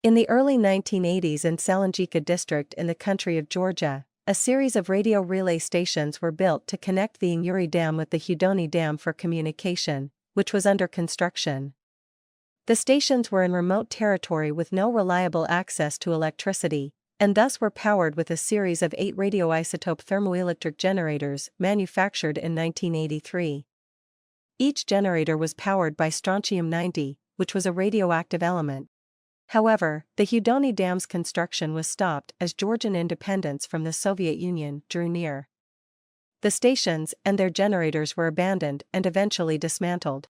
In the early 1980s in Tsalenjikha District in the country of Georgia, a series of radio relay stations were built to connect the Enguri Dam with the Hudoni Dam for communication, which was under construction. The stations were in remote territory with no reliable access to electricity, and thus were powered with a series of 8 radioisotope thermoelectric generators manufactured in 1983. Each generator was powered by strontium-90, which was a radioactive element. However, the Hudoni Dam's construction was stopped as Georgian independence from the Soviet Union drew near. The stations and their generators were abandoned and eventually dismantled.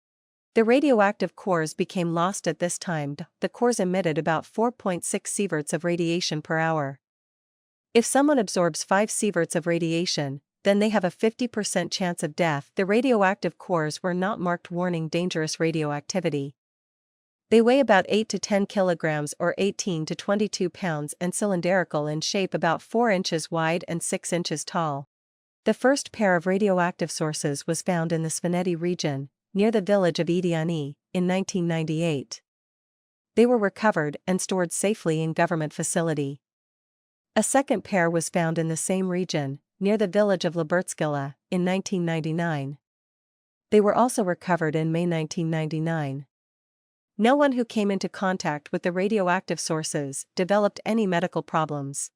The radioactive cores became lost at this time. The cores emitted about 4.6 Sieverts of radiation per hour. If someone absorbs 5 Sieverts of radiation, then they have a 50% chance of death. The radioactive cores were not marked warning dangerous radioactivity. They weigh about 8 to 10 kilograms or 18 to 22 pounds and cylinderical in shape, about 4 inches wide and 6 inches tall. The first pair of radioactive sources was found in the Sieverts region, near the village of Hudoni, in 1998. They were recovered and stored safely in government facility. A second pair was found in the same region, near the village of Sieverts, in 1999. They were also recovered in May 1999. No one who came into contact with the radioactive sources developed any medical problems.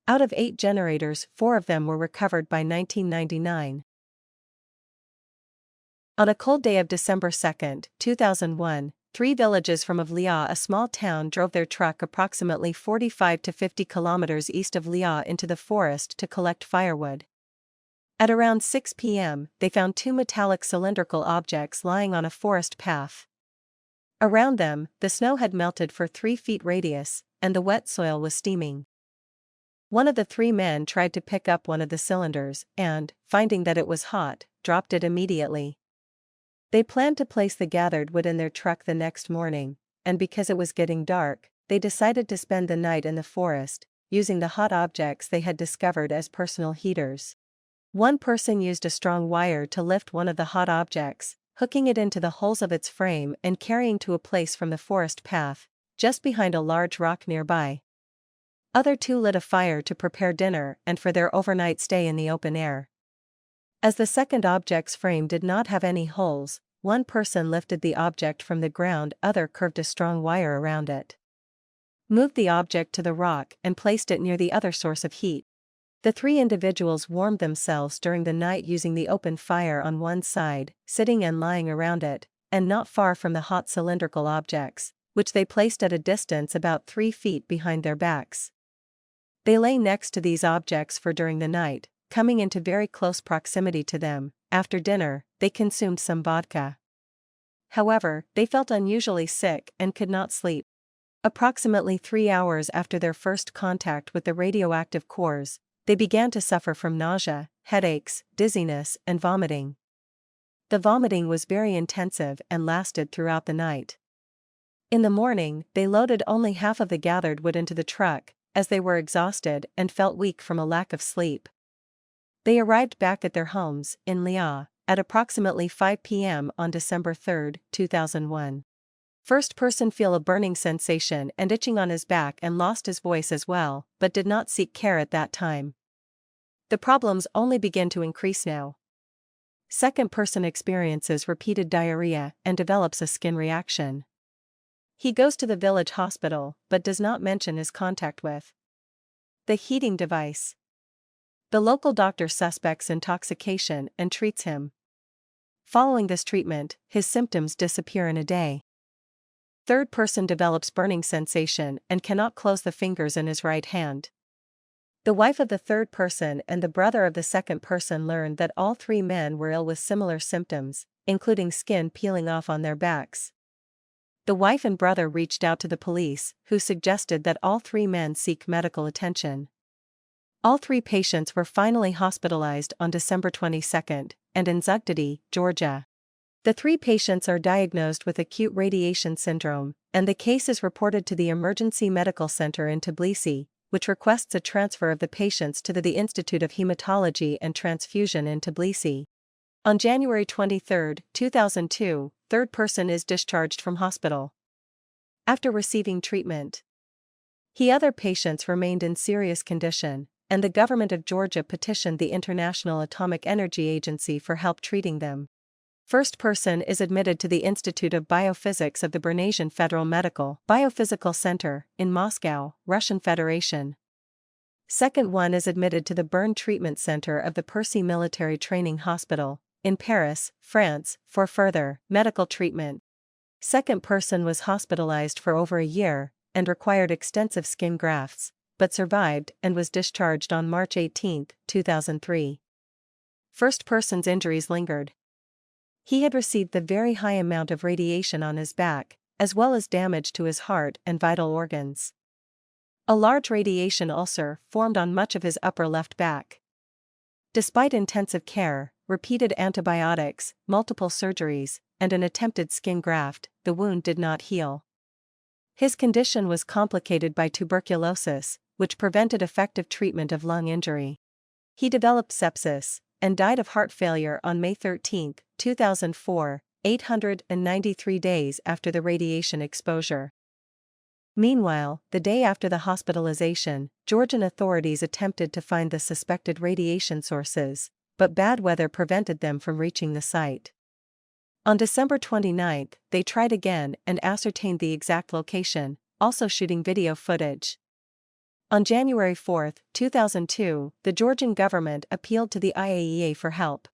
Out of 8 generators, 4 of them were recovered by 1999. On a cold day of December 2, 2001, 3 villages from Lia, a small town, drove their truck approximately 45 to 50 kilometers east of Lia into the forest to collect firewood. At around 6 p.m., they found 2 metallic cylindrical objects lying on a forest path. Around them, the snow had melted for 3 feet radius, and the wet soil was steaming. One of the 3 men tried to pick up one of the cylinders and, finding that it was hot, dropped it immediately. They planned to place the gathered wood in their truck the next morning, and because it was getting dark, they decided to spend the night in the forest, using the hot objects they had discovered as personal heaters. One person used a strong wire to lift one of the hot objects, hooking it into the holes of its frame and carrying to a place from the forest path, just behind a large rock nearby. Other 2 lit a fire to prepare dinner and for their overnight stay in the open air. As the second object's frame did not have any holes, one person lifted the object from the ground, other curved a strong wire around it, moved the object to the rock and placed it near the other source of heat. The 3 individuals warmed themselves during the night using the open fire on one side, sitting and lying around it, and not far from the hot cylindrical objects, which they placed at a distance about 3 feet behind their backs. They lay next to these objects for during the night, coming into very close proximity to them. After dinner, they consumed some vodka. However, they felt unusually sick and could not sleep. Approximately 3 hours after their first contact with the radioactive cores, they began to suffer from nausea, headaches, dizziness, and vomiting. The vomiting was very intensive and lasted throughout the night. In the morning, they loaded only half of the gathered wood into the truck, as they were exhausted and felt weak from a lack of sleep. They arrived back at their homes, in Lia, at approximately 5 p.m. on December 3, 2001. First person feel a burning sensation and itching on his back and lost his voice as well, but did not seek care at that time. The problems only begin to increase now. Second person experiences repeated diarrhea and develops a skin reaction. He goes to the village hospital but does not mention his contact with the heating device. The local doctor suspects intoxication and treats him. Following this treatment, his symptoms disappear in a day. Third person develops burning sensation and cannot close the fingers in his right hand. The wife of the third person and the brother of the second person learned that all 3 men were ill with similar symptoms, including skin peeling off on their backs. The wife and brother reached out to the police, who suggested that all 3 men seek medical attention. All 3 patients were finally hospitalized on December 22 and in Tsalenjikha, Georgia. The 3 patients are diagnosed with acute radiation syndrome, and the case is reported to the Emergency Medical Center in Tbilisi, which requests a transfer of the patients to the Institute of Hematology and Transfusion in Tbilisi. On January 23, 2002, third person is discharged from hospital. After receiving treatment, Other patients remained in serious condition, and the government of Georgia petitioned the International Atomic Energy Agency for help treating them. First person is admitted to the Institute of Biophysics of the Bernasian Federal Medical Biophysical Center, in Moscow, Russian Federation. Second one is admitted to the Burn Treatment Center of the Percy Military Training Hospital, in Paris, France, for further medical treatment. Second person was hospitalized for over a year, and required extensive skin grafts, but survived and was discharged on March 18, 2003. First person's injuries lingered. He had received the very high amount of radiation on his back, as well as damage to his heart and vital organs. A large radiation ulcer formed on much of his upper left back. Despite intensive care, repeated antibiotics, multiple surgeries, and an attempted skin graft, the wound did not heal. His condition was complicated by tuberculosis, which prevented effective treatment of lung injury. He developed sepsis, and died of heart failure on May 13, 2004, 893 days after the radiation exposure. Meanwhile, the day after the hospitalization, Georgian authorities attempted to find the suspected radiation sources, but bad weather prevented them from reaching the site. On December 29, they tried again and ascertained the exact location, also shooting video footage. On January 4, 2002, the Georgian government appealed to the IAEA for help.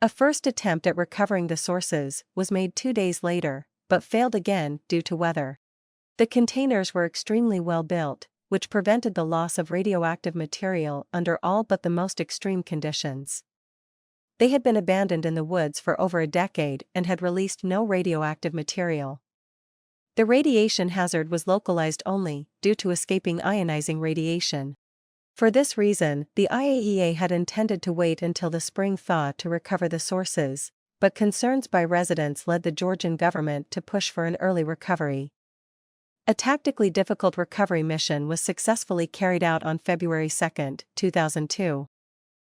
A first attempt at recovering the sources was made 2 days later, but failed again due to weather. The containers were extremely well built, which prevented the loss of radioactive material under all but the most extreme conditions. They had been abandoned in the woods for over a decade and had released no radioactive material. The radiation hazard was localized only due to escaping ionizing radiation. For this reason, the IAEA had intended to wait until the spring thaw to recover the sources, but concerns by residents led the Georgian government to push for an early recovery. A tactically difficult recovery mission was successfully carried out on February 2, 2002.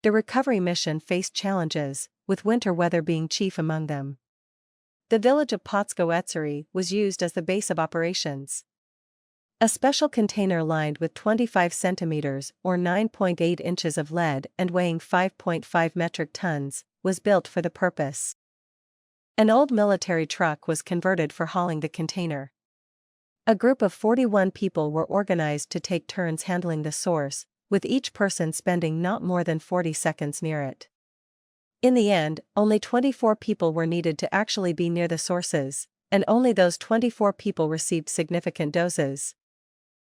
The recovery mission faced challenges, with winter weather being chief among them. The village of Potsko-Etseri was used as the base of operations. A special container lined with 25 centimeters or 9.8 inches of lead and weighing 5.5 metric tons was built for the purpose. An old military truck was converted for hauling the container. A group of 41 people were organized to take turns handling the source, with each person spending not more than 40 seconds near it. In the end, only 24 people were needed to actually be near the sources, and only those 24 people received significant doses.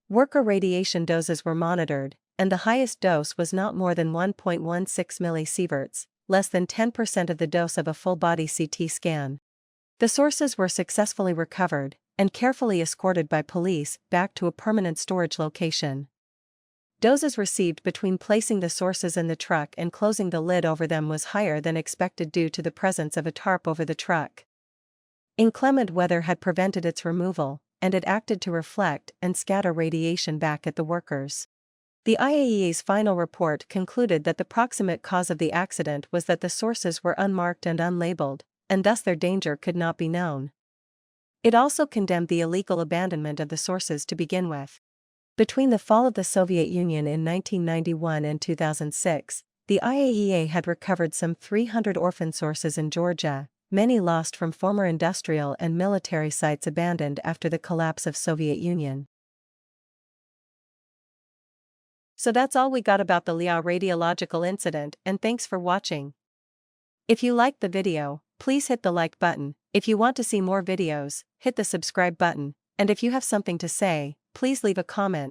Worker radiation doses were monitored, and the highest dose was not more than 1.16 millisieverts, less than 10% of the dose of a full-body CT scan. The sources were successfully recovered, and carefully escorted by police back to a permanent storage location. Doses received between placing the sources in the truck and closing the lid over them was higher than expected due to the presence of a tarp over the truck. Inclement weather had prevented its removal, and it acted to reflect and scatter radiation back at the workers. The IAEA's final report concluded that the proximate cause of the accident was that the sources were unmarked and unlabeled, and thus their danger could not be known. It also condemned the illegal abandonment of the sources to begin with. Between the fall of the Soviet Union in 1991 and 2006, the IAEA had recovered some 300 orphan sources in Georgia, many lost from former industrial and military sites abandoned after the collapse of Soviet Union. So that's all we got about the Lia Radiological Incident, and thanks for watching. If you liked the video, please hit the like button. If you want to see more videos, hit the subscribe button, and if you have something to say, please leave a comment.